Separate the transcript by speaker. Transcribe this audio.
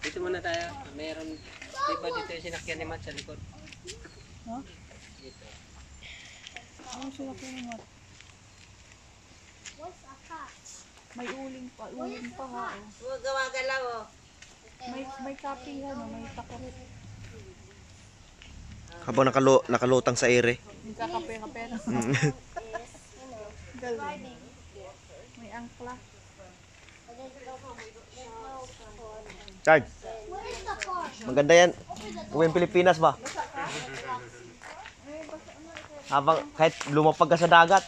Speaker 1: Dito muna tayo. Meron, diba dito yung sinakyan ni Matt sa likod?
Speaker 2: Ha?
Speaker 1: Dito.
Speaker 2: Ano sila ko naman? May uling pa ha.
Speaker 3: Huwag gumagalaw oh.
Speaker 2: May kapi yan, may takurit.
Speaker 4: Habang nakalutang sa ere.
Speaker 2: May kakape-kape na. Galing. May angkla.
Speaker 4: Chard. Maganda yan. Uwing Pilipinas ba? Habang kahit lumapag ka sa dagat.